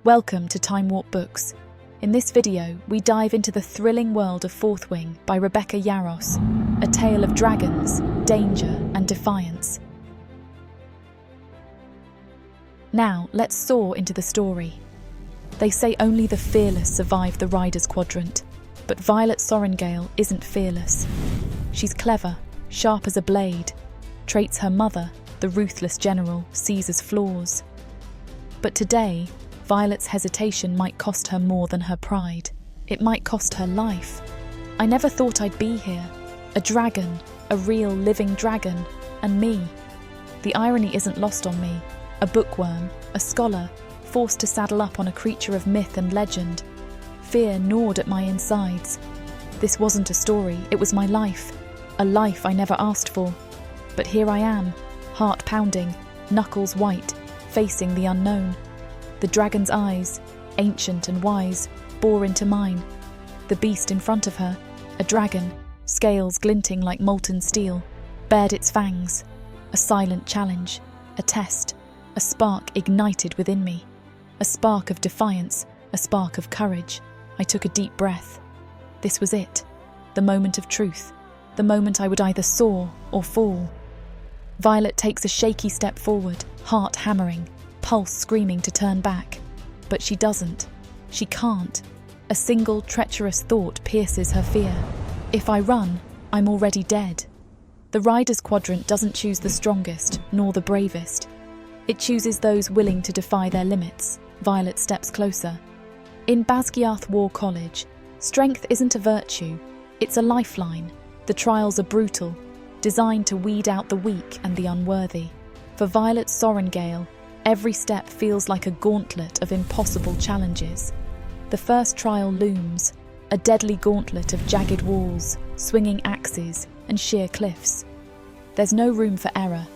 Welcome to Time Warp Books. In this video, we dive into the thrilling world of Fourth Wing by Rebecca Yarros, a tale of dragons, danger, and defiance. Now, let's soar into the story. They say only the fearless survive the Riders' Quadrant, but Violet Sorrengail isn't fearless. She's clever, sharp as a blade, traits her mother, the ruthless general, sees as flaws. But today, Violet's hesitation might cost her more than her pride. It might cost her life. I never thought I'd be here. A dragon, a real living dragon, and me. The irony isn't lost on me. A bookworm, a scholar, forced to saddle up on a creature of myth and legend. Fear gnawed at my insides. This wasn't a story, it was my life. A life I never asked for. But here I am, heart pounding, knuckles white, facing the unknown. The dragon's eyes, ancient and wise, bore into mine. The beast in front of her, a dragon, scales glinting like molten steel, bared its fangs. A silent challenge, a test, a spark ignited within me. A spark of defiance, a spark of courage. I took a deep breath. This was it, the moment of truth, the moment I would either soar or fall. Violet takes a shaky step forward, heart hammering, pulse screaming to turn back. But she doesn't. She can't. A single treacherous thought pierces her fear. If I run, I'm already dead. The Riders' Quadrant doesn't choose the strongest, nor the bravest. It chooses those willing to defy their limits. Violet steps closer. In Basgiath War College, strength isn't a virtue, it's a lifeline. The trials are brutal, designed to weed out the weak and the unworthy. For Violet Sorrengail, every step feels like a gauntlet of impossible challenges. The first trial looms, a deadly gauntlet of jagged walls, swinging axes, and sheer cliffs. There's no room for error.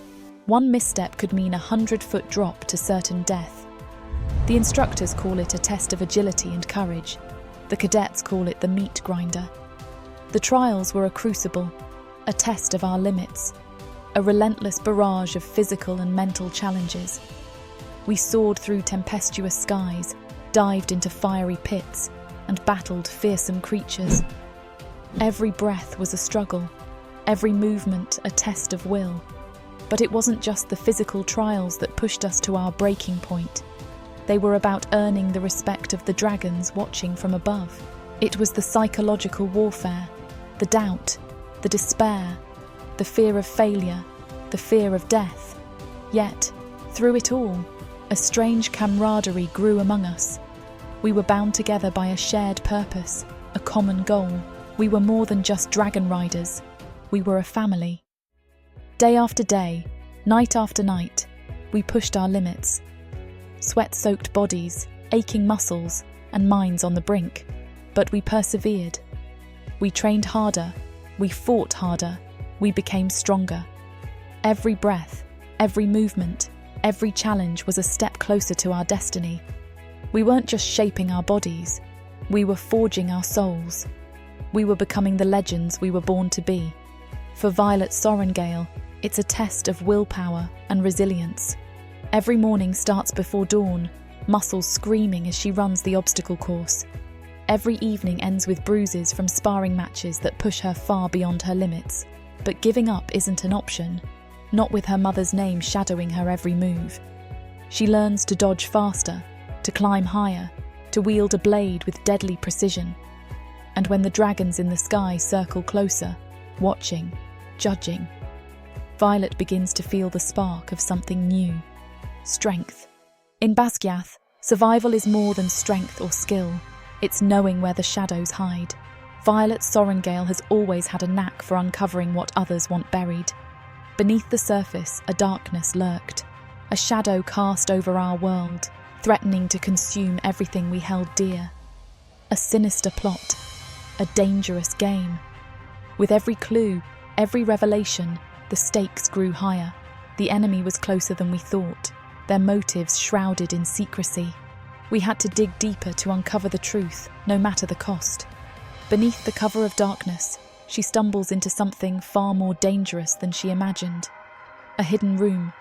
One misstep could mean a 100-foot drop to certain death. The instructors call it a test of agility and courage. The cadets call it the meat grinder. The trials were a crucible, a test of our limits, a relentless barrage of physical and mental challenges. We soared through tempestuous skies, dived into fiery pits, and battled fearsome creatures. Every breath was a struggle, every movement a test of will. But it wasn't just the physical trials that pushed us to our breaking point. They were about earning the respect of the dragons watching from above. It was the psychological warfare, the doubt, the despair, the fear of failure, the fear of death. Yet, through it all, a strange camaraderie grew among us. We were bound together by a shared purpose, a common goal. We were more than just dragon riders. We were a family. Day after day, night after night, we pushed our limits. Sweat-soaked bodies, aching muscles, and minds on the brink. But we persevered. We trained harder, we fought harder, we became stronger. Every breath, every movement, every challenge was a step closer to our destiny. We weren't just shaping our bodies, we were forging our souls. We were becoming the legends we were born to be. For Violet Sorrengail, it's a test of willpower and resilience. Every morning starts before dawn, muscles screaming as she runs the obstacle course. Every evening ends with bruises from sparring matches that push her far beyond her limits. But giving up isn't an option, not with her mother's name shadowing her every move. She learns to dodge faster, to climb higher, to wield a blade with deadly precision. And when the dragons in the sky circle closer, watching, judging, Violet begins to feel the spark of something new. Strength. In Basgiath, survival is more than strength or skill. It's knowing where the shadows hide. Violet Sorrengail has always had a knack for uncovering what others want buried. Beneath the surface, a darkness lurked, a shadow cast over our world, threatening to consume everything we held dear. A sinister plot, a dangerous game. With every clue, every revelation, the stakes grew higher. The enemy was closer than we thought, their motives shrouded in secrecy. We had to dig deeper to uncover the truth, no matter the cost. Beneath the cover of darkness, she stumbles into something far more dangerous than she imagined. A hidden room,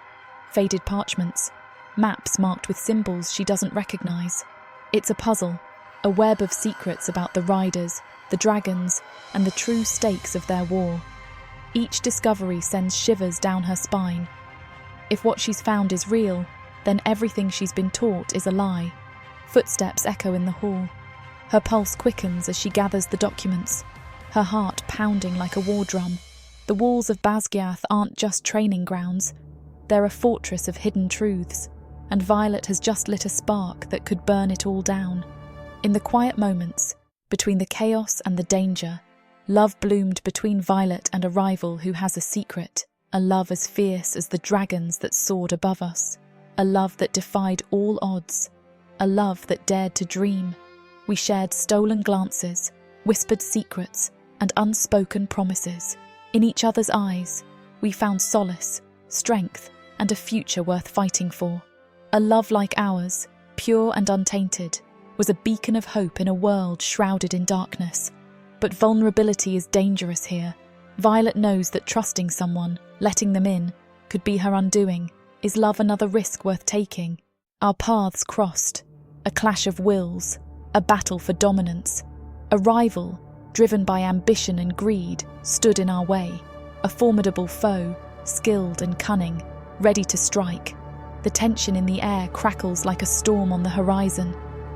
faded parchments, maps marked with symbols she doesn't recognize. It's a puzzle, a web of secrets about the riders, the dragons, and the true stakes of their war. Each discovery sends shivers down her spine. If what she's found is real, then everything she's been taught is a lie. Footsteps echo in the hall. Her pulse quickens as she gathers the documents, her heart pounding like a war drum. The walls of Basgiath aren't just training grounds. They're a fortress of hidden truths, and Violet has just lit a spark that could burn it all down. In the quiet moments, between the chaos and the danger, love bloomed between Violet and a rival who has a secret, a love as fierce as the dragons that soared above us, a love that defied all odds, a love that dared to dream. We shared stolen glances, whispered secrets, and unspoken promises. In each other's eyes, we found solace, strength, and a future worth fighting for. A love like ours, pure and untainted, was a beacon of hope in a world shrouded in darkness. But vulnerability is dangerous here. Violet knows that trusting someone, letting them in, could be her undoing. Is love another risk worth taking? Our paths crossed, a clash of wills, a battle for dominance. A rival, driven by ambition and greed, stood in our way. A formidable foe, skilled and cunning, ready to strike. The tension in the air crackles like a storm on the horizon.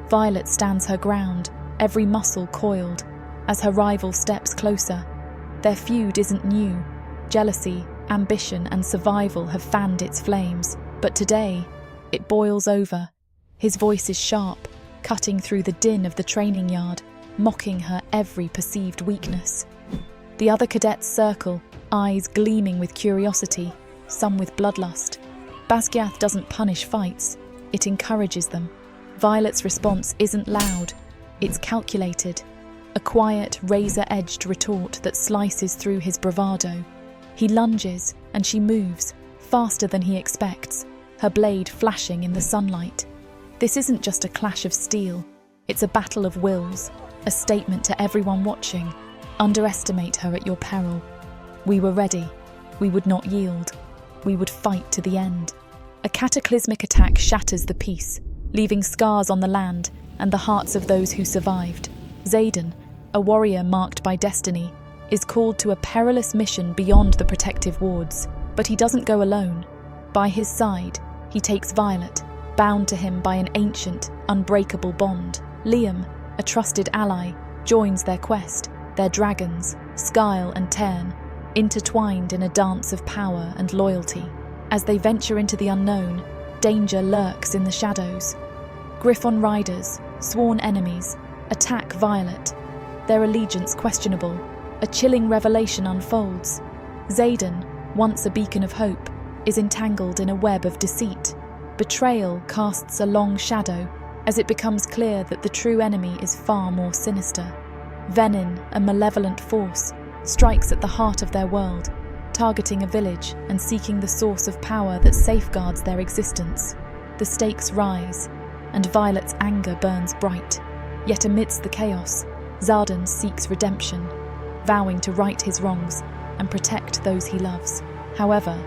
Violet stands her ground, every muscle coiled, as her rival steps closer. Their feud isn't new. Jealousy, ambition, and survival have fanned its flames. But today, it boils over. His voice is sharp, cutting through the din of the training yard, mocking her every perceived weakness. The other cadets circle, eyes gleaming with curiosity, some with bloodlust. Basgiath doesn't punish fights, it encourages them. Violet's response isn't loud, it's calculated. A quiet, razor-edged retort that slices through his bravado. He lunges, and she moves, faster than he expects, her blade flashing in the sunlight. This isn't just a clash of steel, it's a battle of wills, a statement to everyone watching. Underestimate her at your peril. We were ready. We would not yield. We would fight to the end. A cataclysmic attack shatters the peace, leaving scars on the land and the hearts of those who survived. Xaden, a warrior marked by destiny, is called to a perilous mission beyond the protective wards. But he doesn't go alone. By his side, he takes Violet, bound to him by an ancient, unbreakable bond. Liam, a trusted ally, joins their quest, their dragons, Skyle and Tern, intertwined in a dance of power and loyalty. As they venture into the unknown, danger lurks in the shadows. Griffon riders, sworn enemies, attack Violet. Their allegiance questionable. A chilling revelation unfolds. Xaden, once a beacon of hope, is entangled in a web of deceit. Betrayal casts a long shadow as it becomes clear that the true enemy is far more sinister. Venin, a malevolent force, strikes at the heart of their world, targeting a village and seeking the source of power that safeguards their existence. The stakes rise, and Violet's anger burns bright. Yet amidst the chaos, Xaden seeks redemption, vowing to right his wrongs and protect those he loves. However,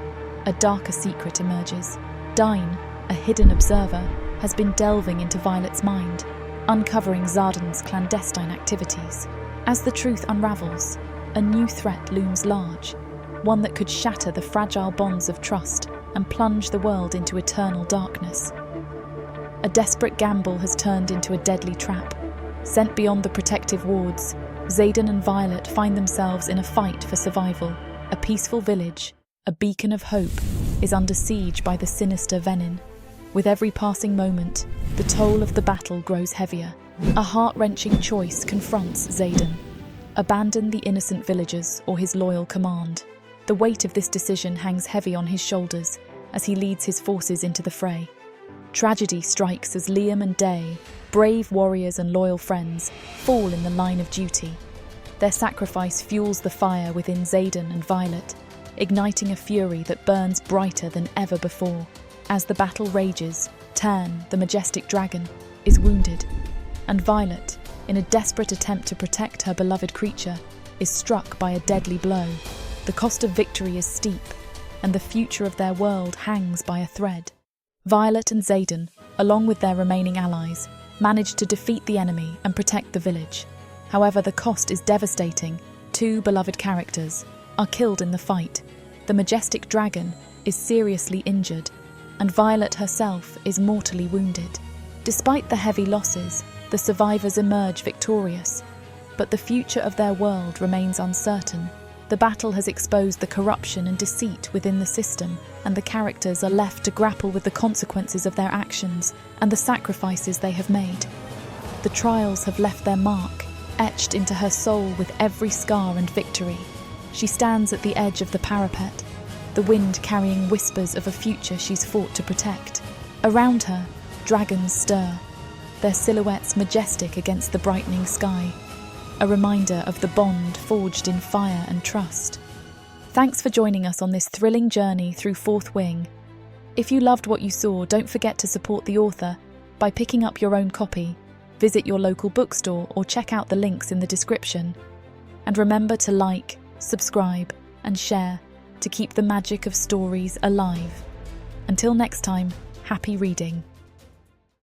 a darker secret emerges. Dain, a hidden observer, has been delving into Violet's mind, uncovering Xaden's clandestine activities. As the truth unravels, a new threat looms large, one that could shatter the fragile bonds of trust and plunge the world into eternal darkness. A desperate gamble has turned into a deadly trap. Sent beyond the protective wards, Xaden and Violet find themselves in a fight for survival. A peaceful village, a beacon of hope, is under siege by the sinister Venin. With every passing moment, the toll of the battle grows heavier. A heart-wrenching choice confronts Xaden. Abandon the innocent villagers or his loyal command. The weight of this decision hangs heavy on his shoulders as he leads his forces into the fray. Tragedy strikes as Liam and Day, brave warriors and loyal friends, fall in the line of duty. Their sacrifice fuels the fire within Xaden and Violet, igniting a fury that burns brighter than ever before. As the battle rages, Tern, the majestic dragon, is wounded, and Violet, in a desperate attempt to protect her beloved creature, is struck by a deadly blow. The cost of victory is steep, and the future of their world hangs by a thread. Violet and Xaden, along with their remaining allies, manage to defeat the enemy and protect the village. However, the cost is devastating. 2 beloved characters are killed in the fight. The majestic dragon is seriously injured, and Violet herself is mortally wounded. Despite the heavy losses, the survivors emerge victorious, but the future of their world remains uncertain. The battle has exposed the corruption and deceit within the system, and the characters are left to grapple with the consequences of their actions and the sacrifices they have made. The trials have left their mark, etched into her soul with every scar and victory. She stands at the edge of the parapet, the wind carrying whispers of a future she's fought to protect. Around her, dragons stir, their silhouettes majestic against the brightening sky, a reminder of the bond forged in fire and trust. Thanks for joining us on this thrilling journey through Fourth Wing. If you loved what you saw, don't forget to support the author by picking up your own copy, visit your local bookstore, or check out the links in the description. And remember to like, subscribe, and share to keep the magic of stories alive. Until next time, happy reading.